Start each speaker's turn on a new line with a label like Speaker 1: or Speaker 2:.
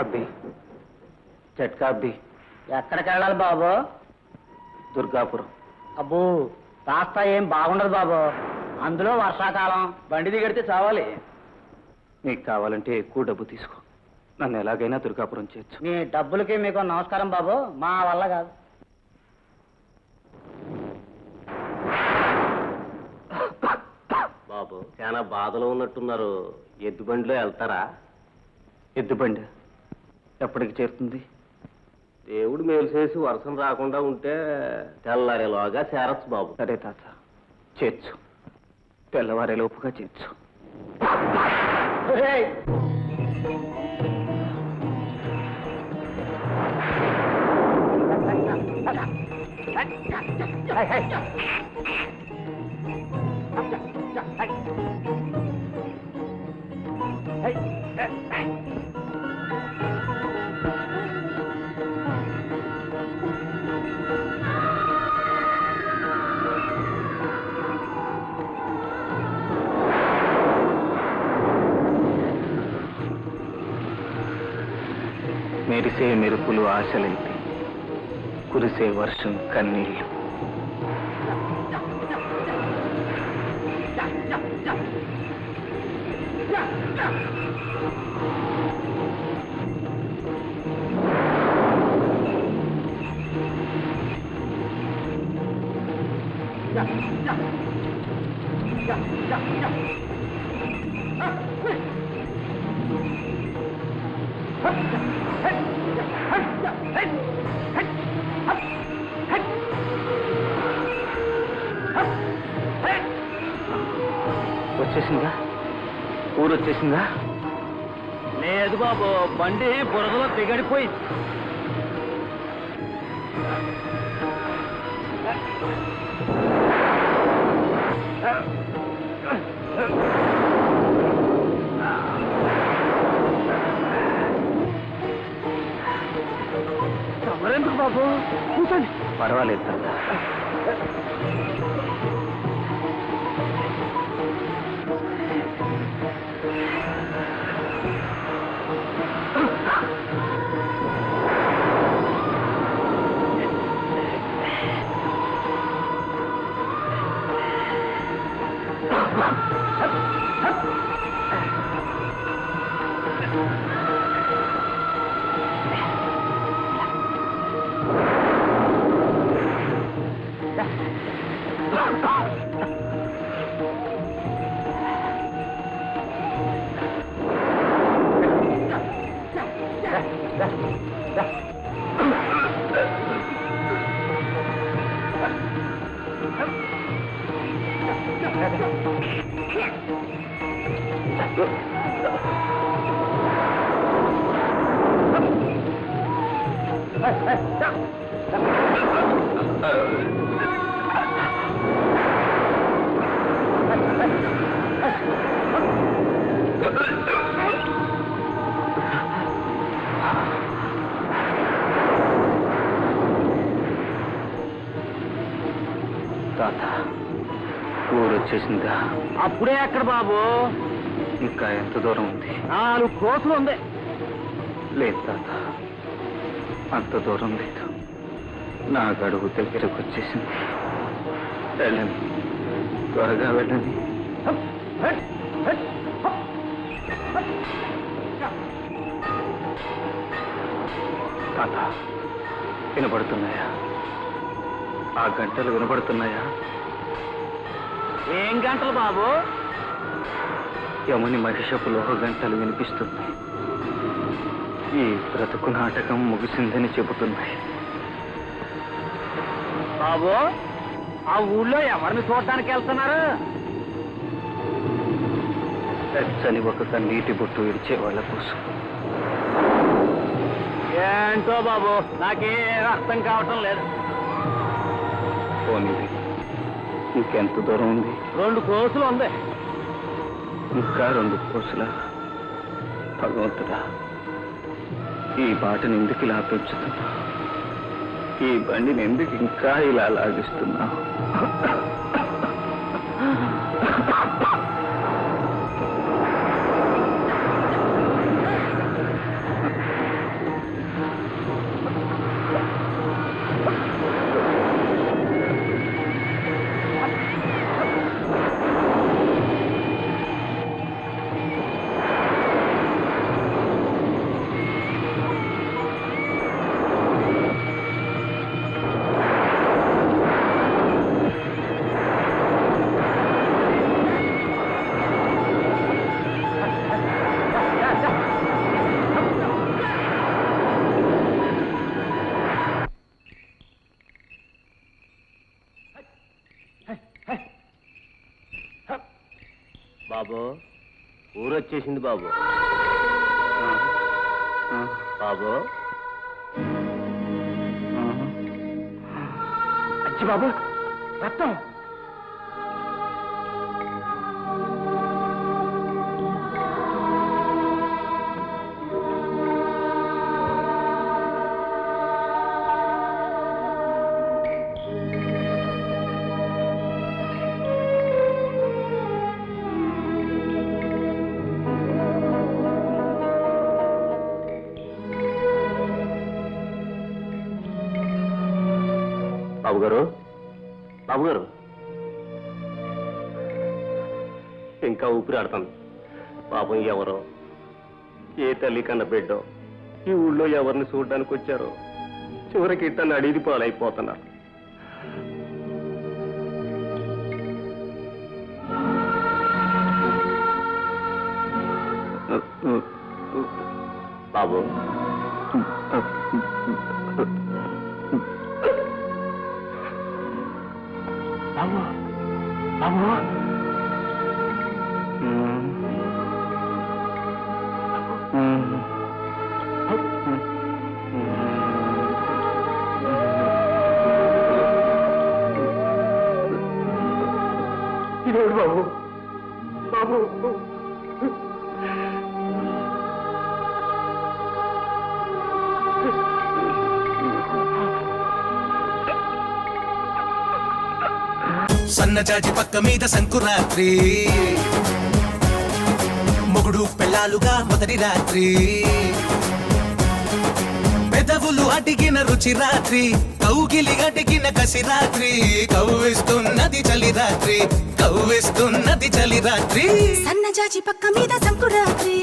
Speaker 1: అబ్బి చట్కా అబ్బి.
Speaker 2: ఎక్కడికి వెళ్ళాలి బాబు?
Speaker 1: దుర్గాపురం.
Speaker 2: అబ్బో కాస్త ఏం బాగుండదు బాబు, అందులో వర్షాకాలం, బండి దిగడితే చావాలి.
Speaker 1: నీకు కావాలంటే ఎక్కువ డబ్బు తీసుకో, నన్ను ఎలాగైనా దుర్గాపురం చేయొచ్చు.
Speaker 2: మీ డబ్బులకి మీకు నమస్కారం బాబు, మా వల్ల కాదు.
Speaker 3: బాబు చాలా బాధలో ఉన్నట్టున్నారు, ఎద్దుబండిలో వెళ్తారా?
Speaker 1: ఎద్దుబండి ఎప్పటికి చేరుతుంది?
Speaker 3: దేవుడు మేలు చేసి వర్షం రాకుండా ఉంటే తెల్లారేలోగా చేరచ్చు బాబు.
Speaker 1: సరే తాత, చేర్చు, తెల్లవారేలోపుగా చేర్చు. మెరిసే మెరుపులు ఆశలైతే, కురిసే వర్షం కన్నీళ్ళు. వచ్చేసిందా? ఊరు వచ్చేసిందా?
Speaker 2: లేదు బాబు, బండి బురదలో దిగడిపోయింది. ఎవరెందుకు బాబు? కూర్చోండి.
Speaker 1: పర్వాలేదు తాత. తాత, ఊరు వచ్చేసిందా?
Speaker 2: అప్పుడే ఎక్కడ బాబు?
Speaker 1: ఇంకా ఎంత దూరం ఉంది?
Speaker 2: 4 కోట్లు ఉంది.
Speaker 1: లేదు తాత, అంత దూరం లేదు. నా గడువు దగ్గరకు వచ్చేసింది. వెళ్ళండి, త్వరగా వెళ్ళండి. తాత, వినపడుతున్నాయా? ఆ గంటలు వినపడుతున్నాయా?
Speaker 2: ఏం గంటలు బాబు?
Speaker 1: యముని మహిషపు లోహ గంటలు వినిపిస్తున్నాయి. ఈ బ్రతుకు నాటకం ముగిసిందని చెబుతున్నాయి.
Speaker 2: బాబు, ఆ ఊళ్ళో ఎవరిని చూడటానికి వెళ్తున్నారు?
Speaker 1: వెచ్చని ఒక కన్నీటి బొట్టు విడిచే వాళ్ళ కోసం.
Speaker 2: ఏంటో బాబు, నాకేం అర్థం కావటం లేదు.
Speaker 1: పోనీ, ఇంకెంత దూరం ఉంది?
Speaker 2: 2 కోసులు ఉంది.
Speaker 1: ఇంకా 2 కోసుల? భగవంతుడా, ఈ బాటను ఎందుకు ఇలా పెంచుతున్నా? ఈ బండిని ఎందుకు ఇంకా ఇలా లాగిస్తున్నా?
Speaker 3: బాబు ఊరొచ్చేసింది బాబు. బాబు
Speaker 1: అచ్చి బాబు రక్తం.
Speaker 3: బాబు గారు, బాబు గారు, ఇంకా ఊపిరి ఆడుతుంది. పాపం ఎవరో ఏ తల్లి కన్న బిడ్డో ఈ ఊళ్ళో ఎవరిని చూడడానికి వచ్చారో చివరికి ఇట్టని అడిగి పాలైపోతున్నారు. బాబు
Speaker 1: బాబు బాబు ఇదేడు బాబు బాబు.
Speaker 4: సన్నజాజి పక్క మీద సంకురాత్రి, మొగుడు పెళ్ళాలుగా మొదటి రాత్రి, పెదవులు అడిగిన రుచి రాత్రి, కౌగిలి అడిగిన కసి రాత్రి, కవ్విస్తున్నది చలి రాత్రి, కవ్విస్తున్నది చలి రాత్రి.
Speaker 5: సన్నజాజి పక్క మీద సంకురాత్రి.